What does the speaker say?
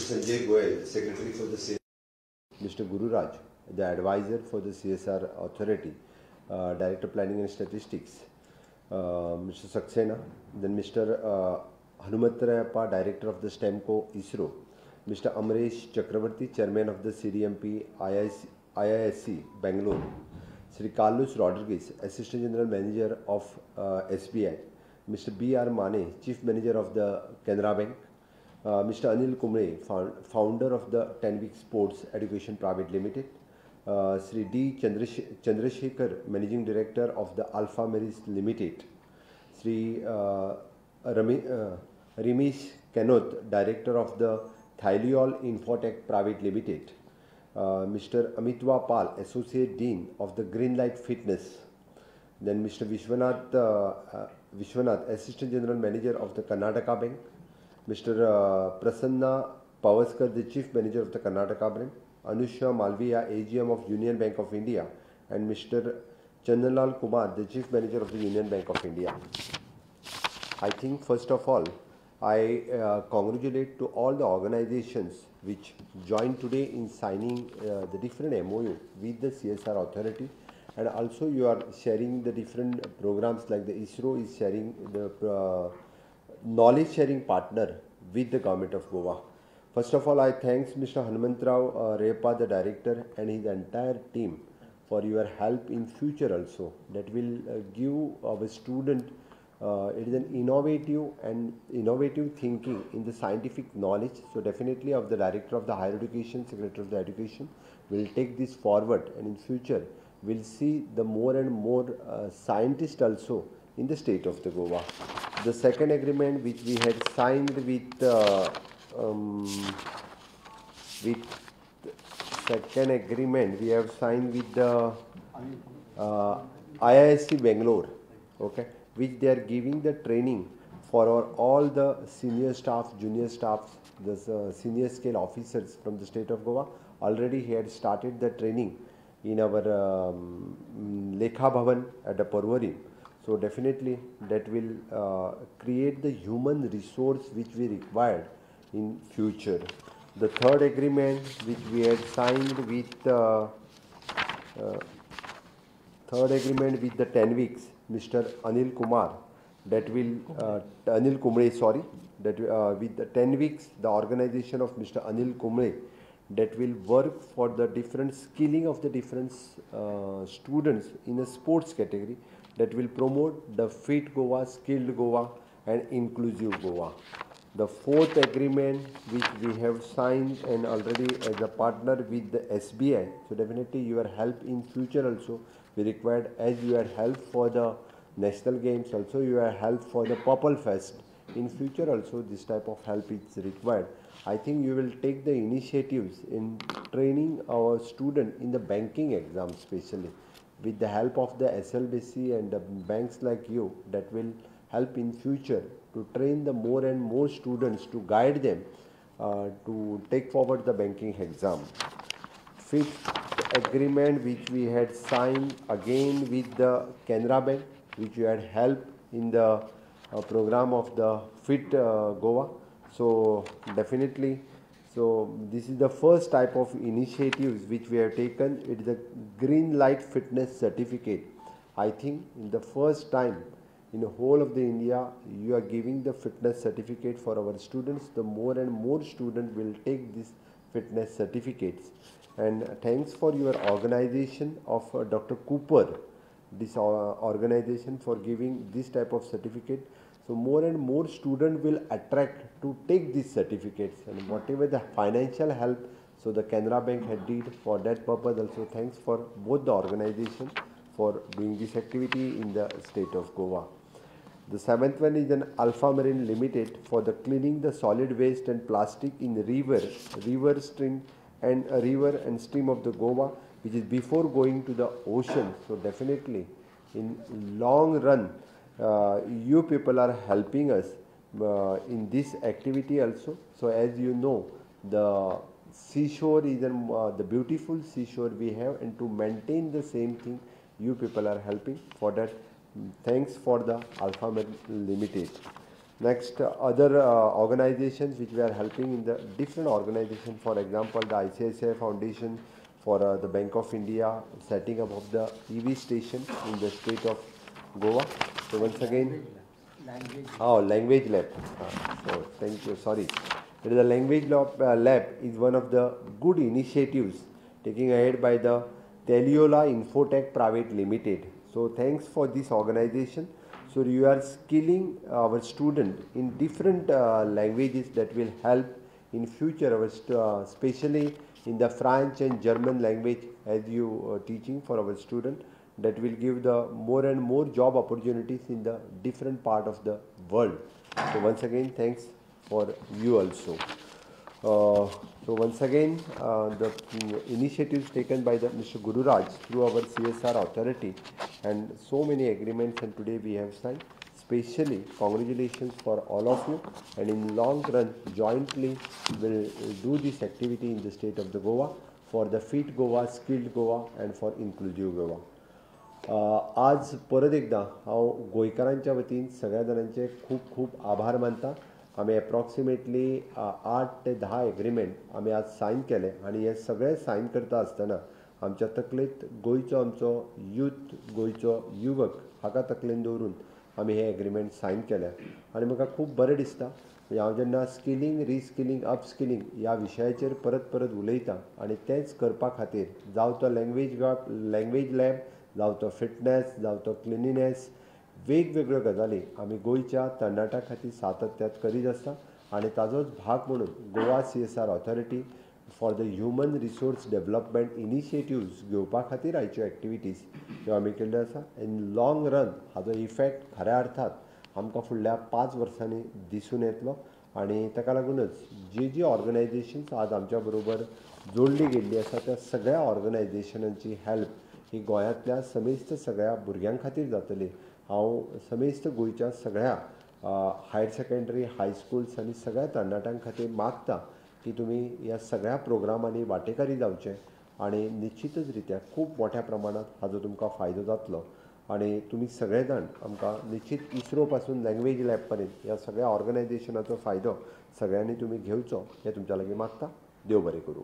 Sanjay Goyal, Secretary for the CSR. Mr. Guru Raj, the Advisor for the CSR Authority, Director Planning and Statistics. Mr. Saxena, then Mr. Hanumantrayappa, Director of the STEMCO ISRO. Mr. Amresh Chakravarti, Chairman of the CDMP IISc Bangalore. Sri Carlos Rodriguez, Assistant General Manager of SBI. Mr. B.R. Mane, Chief Manager of the Canara Bank. Mr. Anil Kumble, founder of the 10-week Sports Education Private Limited. Sri D. Chandrasekhar, Managing Director of the Alpha Maris Limited. Sri Ramesh Kanoth, Director of the Thyliol Infotech Private Limited. Mr. Amitwa Pal, Associate Dean of the Greenlight Fitness. Then Mr. Vishwanath, Assistant General Manager of the Karnataka Bank. Mr. Prasanna Pavaskar, the Chief Manager of the Karnataka Bank. Anusha Malviya, AGM of Union Bank of India. And Mr. Chandanlal Kumar, the Chief Manager of the Union Bank of India. I think first of all, I congratulate to all the organizations which joined today in signing the different MOU with the CSR authority, and also you are sharing the different programs, like the ISRO is sharing the knowledge sharing partner with the government of Goa. First of all, I thanks Mr. Hanumantrao Repa, the director, and his entire team for your help in future also. That will give our student it is an innovative thinking in the scientific knowledge. So definitely of the Director of the Higher Education, Secretary of the Education will take this forward, and in future we'll see the more and more scientists also in the state of the Goa. The second agreement which we had signed with the IISc Bangalore, okay, which they are giving the training for all the senior staff, junior staffs, the senior scale officers from the state of Goa. Already he had started the training in our Lekha Bhavan at the Parvari. So definitely that will create the human resource which we required in future. The third agreement which we had signed with the 10 weeks, Mr. Anil Kumar, that will Anil Kumble, sorry, that with the 10 weeks, the organization of Mr. Anil Kumble, that will work for the different skilling of the different students in a sports category, that will promote the fit Goa, skilled Goa, and inclusive Goa. The fourth agreement which we have signed and already as a partner with the SBI, so definitely your help in future also we required, as you had help for the national games, also you had help for the Purple Fest. In future also this type of help is required. I think you will take the initiatives in training our student in the banking exam, especially with the help of the SLBC and the banks like you, that will help in future to train the more and more students, to guide them to take forward the banking exam. Fifth agreement which we had signed again with the Canara Bank, which you had helped in the program of the Fit Goa. So definitely, so this is the first type of initiatives which we have taken. It is a Green Light Fitness Certificate. I think in the first time in the whole of the India, you are giving the fitness certificate for our students. The more and more students will take these fitness certificates. And thanks for your organization of Dr. Cooper, this organization, for giving this type of certificate. So more and more students will attract to take these certificates, and whatever the financial help, so the Canara Bank had did for that purpose also. Thanks for both the organization for doing this activity in the state of Goa. The seventh one is an Alpha Marine Limited for the cleaning the solid waste and plastic in river stream and stream of the Goa, which is before going to the ocean. So definitely in long run, you people are helping us in this activity also. So as you know, the seashore is the beautiful seashore we have, and to maintain the same thing, you people are helping for that. Thanks for the Alpha Marine Limited. Next, other organizations which we are helping in the different organizations, for example, the ICICI Foundation for the Bank of India, setting up of the EV station in the state of Goa. So once again, language lab. So thank you. Sorry, it is a lab is one of the good initiatives taken ahead by the Teliola Infotech Private Limited. So thanks for this organization. So you are skilling our student in different languages that will help in future, especially in the French and German language as you teaching for our student, that will give the more and more job opportunities in the different part of the world. So once again, thanks for you also. So once again, the initiatives taken by the Mr. Guru Raj through our CSR authority, and so many agreements, and today we have signed. Specially, congratulations for all of you, and in long run, jointly will do this activity in the state of the Goa for the Fit Goa, Skilled Goa, and for Inclusive Goa. आज परत एकदा हांव गोंयकारांच्या वतीन सगळ्या जाणांचे खूप खूप आभार मानता. आमी एप्रॉक्सिमेटली 8 ते 10 एग्रीमेंट आमी आज सायन केले, आनी हे सगळे सायन करता आसतना आमच्या तकलेंत गोंयचो आमचो यूथ, गोंयचो युवक हाका तकलेन दवरून आमी हे एग्रीमेंट सायन केल्या. आनी म्हाका खूब बरें दिसता. हांव जेन्ना स्किलींग, रिस्किलींग, अपस्किलींग ह्या विशयाचेर परत परत उलयतां, आनी तेंच करपा खातीर जावं तो लँग्वेज लॅब, जावं तो फिटनेस, जावं तो क्लिनिनेस, वेगवेगळ्यो गजाली आमी गोंयच्या तरणाट्यां खातीर सातत्यात करीत आसता. आनी ताजोच भाग म्हणून Goa CSR authority for the human resource development initiatives घेवपा खातीर आयच्यो एक्टिविटीज ह्यो आमी केल्ल्यो आसा. In long run Hajo effect खऱ्या अर्थात आमकां फुडल्या 5 वर्सांनी दिसून येतलो. आनी ताका लागूनच जी ऑर्गनायजेशन्स आज आमच्या बरोबर जोडली गेल्ली आसा त्या सगळ्या ऑर्गनायजेशनांची हेल्प ही गोंयांतल्या समेस्त सगळ्या भुरग्यां खातीर जातली. हांव समेस्त गोंयच्या सगळ्या हायर सेकंडरी, हायस्कूल्स आनी सगळ्या तरणाट्यां खातीर मागता की तुमी ह्या सगळ्या प्रोग्रामांनी वांटेकारी जावचे, आनी निश्चितच रित्या खूब मोठ्या प्रमाणांत हाजो तुमकां फायदो जातलो. आनी तुमी सगळे जाण आमकां निश्चित इस्रो पासून लँग्वेज लॅब पर्यंत ह्या सगळ्या ऑर्गनायजेशनाचो फायदो सगळ्यांनी तुमी घेवचो हें तुमच्या लागीं मागता. देव बरें करूं.